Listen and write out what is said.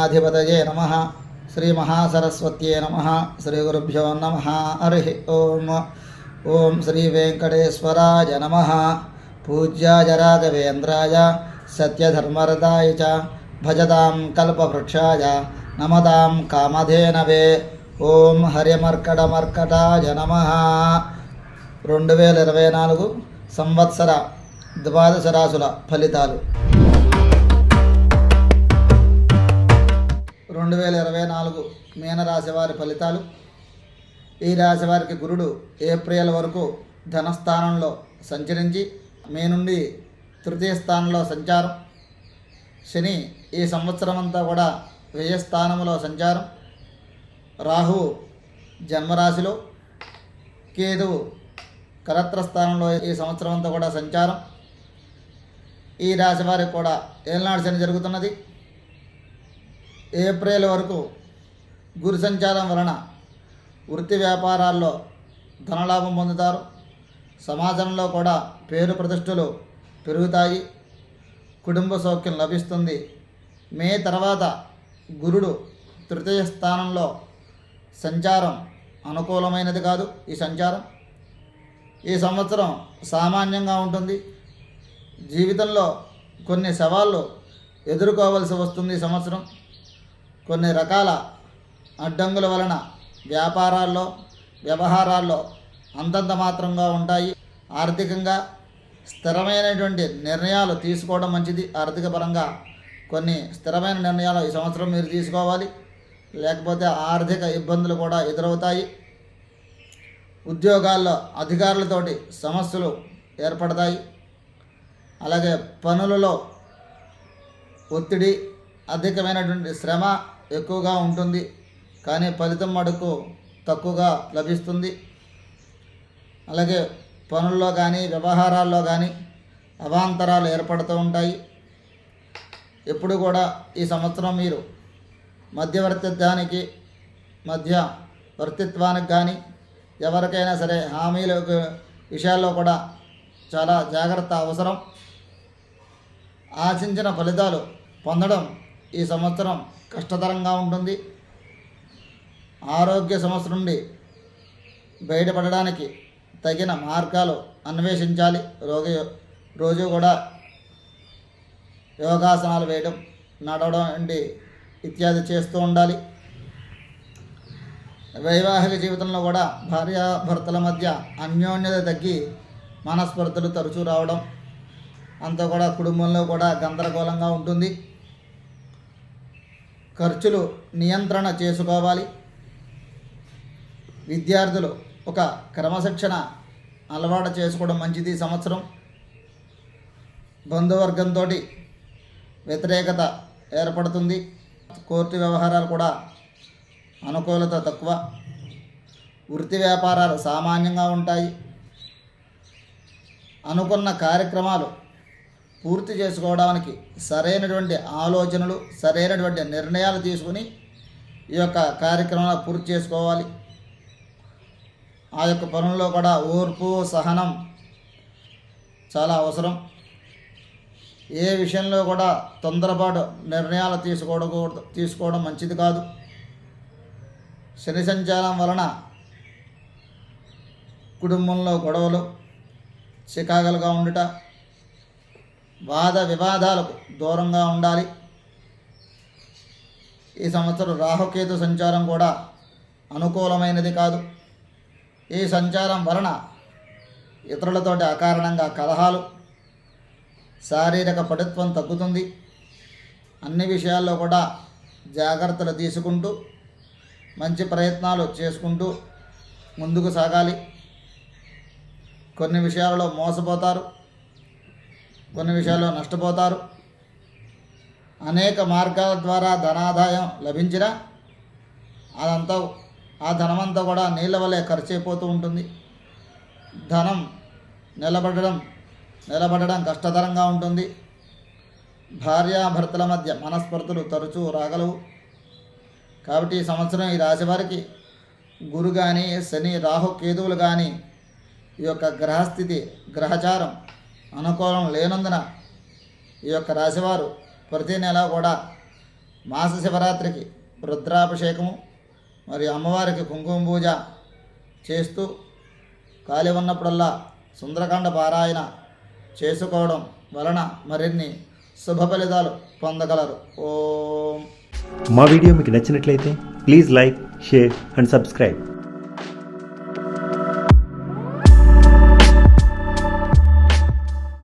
गणाधिपतये नमः। श्रीमहासरस्वत्यै नमः। श्रीगुरुभ्यो नमः। हरिः ओम्। ओं श्री वेंकटेश्वराय नमः। पूज्याय राघवेन्द्राय सत्यधर्मरताय च भजतां कल्पवृक्षाय नमतां कामधेनवे। ओं हरिमर्कटमर्कटाय नमः। 2024 సంవత్సర ద్వాదశ రాశుల ఫలితాలు. 2024 మీనరాశి వారి ఫలితాలు. ఈ రాశి వారికి గురుడు ఏప్రిల్ వరకు ధనస్థానంలో సంచరించి మే నుండి తృతీయ స్థానంలో సంచారం. శని ఈ సంవత్సరం అంతా కూడా వ్యయస్థానంలో సంచారం. రాహువు జన్మరాశిలో, కేతువు కరత్ర స్థానంలో ఈ సంవత్సరం అంతా కూడా సంచారం. ఈ రాశి వారికి కూడా ఏలనాడు శని జరుగుతున్నది. ఏప్రిల్ వరకు గురు సంచారం వలన వృత్తి వ్యాపారాల్లో ధనలాభం పొందుతారు. సమాజంలో కూడా పేరు ప్రతిష్టలు పెరుగుతాయి. కుటుంబ సౌఖ్యం లభిస్తుంది. మే తర్వాత గురుడు తృతీయ స్థానంలో సంచారం అనుకూలమైనది కాదు. ఈ సంచారం ఈ సంవత్సరం సామాన్యంగా ఉంటుంది. జీవితంలో కొన్ని సవాళ్ళు ఎదుర్కోవలసి వస్తుంది. ఈ సంవత్సరం కొన్ని రకాల అడ్డంకుల వలన వ్యాపారాల్లో వ్యవహారాల్లో అంతంత మాత్రంగా ఉంటాయి. ఆర్థికంగా స్థిరమైనటువంటి నిర్ణయాలు తీసుకోవడం మంచిది. ఆర్థిక పరంగా కొన్ని స్థిరమైన నిర్ణయాలు ఈ సంవత్సరం మీరు తీసుకోవాలి, లేకపోతే ఆర్థిక ఇబ్బందులు కూడా ఎదురవుతాయి. ఉద్యోగాల్లో అధికారులతోటి సమస్యలు ఏర్పడతాయి. అలాగే పనులలో ఒత్తిడి, అధికమైనటువంటి శ్రమ ఎక్కువగా ఉంటుంది, కానీ ఫలితం మటుకు తక్కువగా లభిస్తుంది. అలాగే పనుల్లో కానీ వ్యవహారాల్లో కానీ అవాంతరాలు ఏర్పడుతూ ఉంటాయి. ఎప్పుడు కూడా ఈ సంవత్సరం మీరు మధ్యవర్తిత్వానికి కానీ ఎవరికైనా సరే హామీల విషయాల్లో కూడా చాలా జాగ్రత్త అవసరం. ఆశించిన ఫలితాలు పొందడం ఈ సంవత్సరం కష్టతరంగా ఉంటుంది. ఆరోగ్య సమస్య నుండి బయటపడడానికి తగిన మార్గాలు అన్వేషించాలి. రోజు కూడా యోగాసనాలు వేయడం, నడవడం ఇత్యాది చేస్తూ ఉండాలి. వైవాహిక జీవితంలో కూడా భార్యాభర్తల మధ్య అన్యోన్యత తగ్గి మనస్పర్ధలు తరచూ రావడం, అంతా కూడా కుటుంబంలో కూడా గందరగోళంగా ఉంటుంది. ఖర్చులు నియంత్రణ చేసుకోవాలి. విద్యార్థులు ఒక క్రమశిక్షణ అలవాటు చేసుకోవడం మంచిది. ఈ సంవత్సరం బంధువర్గంతో వ్యతిరేకత ఏర్పడుతుంది. కోర్టు వ్యవహారాలు కూడా అనుకూలత తక్కువ. వృత్తి వ్యాపారాలు సామాన్యంగా ఉంటాయి. అనుకున్న కార్యక్రమాలు పూర్తి చేసుకోవడానికి సరైనటువంటి ఆలోచనలు, సరైనటువంటి నిర్ణయాలు తీసుకుని ఈ యొక్క కార్యక్రమాలు పూర్తి చేసుకోవాలి. ఆ యొక్క పనుల్లో కూడా ఓర్పు, సహనం చాలా అవసరం. ఏ విషయంలో కూడా తొందరపాటు నిర్ణయాలు తీసుకోవడం మంచిది కాదు. శని సంచారం వలన కుటుంబంలో గొడవలు, చికాకులుగా ఉండుట, వాద వివాదాలకు దూరంగా ఉండాలి. ఈ సంవత్సరం రాహుకేతు సంచారం కూడా అనుకూలమైనది కాదు. ఈ సంచారం వలన ఇతరులతోటి అకారణంగా కలహాలు, శారీరక పటుత్వం తగ్గుతుంది. అన్ని విషయాల్లో కూడా జాగ్రత్తలు తీసుకుంటూ మంచి ప్రయత్నాలు చేసుకుంటూ ముందుకు సాగాలి. కొన్ని విషయాలలో మోసపోతారు, కొన్ని విషయాల్లో నష్టపోతారు. అనేక మార్గాల ద్వారా ధనాదాయం లభించినా ఆ ధనమంతా కూడా నీళ్ళ వలె ఖర్చు అయిపోతూ ఉంటుంది. ధనం నిలబడడం కష్టతరంగా ఉంటుంది. భార్యాభర్తల మధ్య మనస్పర్ధలు తరచూ రాగలవు. కాబట్టి ఈ సంవత్సరం ఈ రాశి వారికి గురు కానీ, శని, రాహు, కేతువులు కానీ ఈ యొక్క గ్రహస్థితి, గ్రహచారం అనుకూలం లేనందున ఈ యొక్క రాశివారు ప్రతి నెల కూడా మాస శివరాత్రికి రుద్రాభిషేకము మరియు అమ్మవారికి కుంకుమ పూజ చేస్తూ ఖాళీ ఉన్నప్పుడల్లా సుందరకాండ పారాయణ చేసుకోవడం వలన మరిన్ని శుభ ఫలితాలు పొందగలరు. ఓం. మా వీడియో మీకు నచ్చినట్లయితే please like, share and subscribe.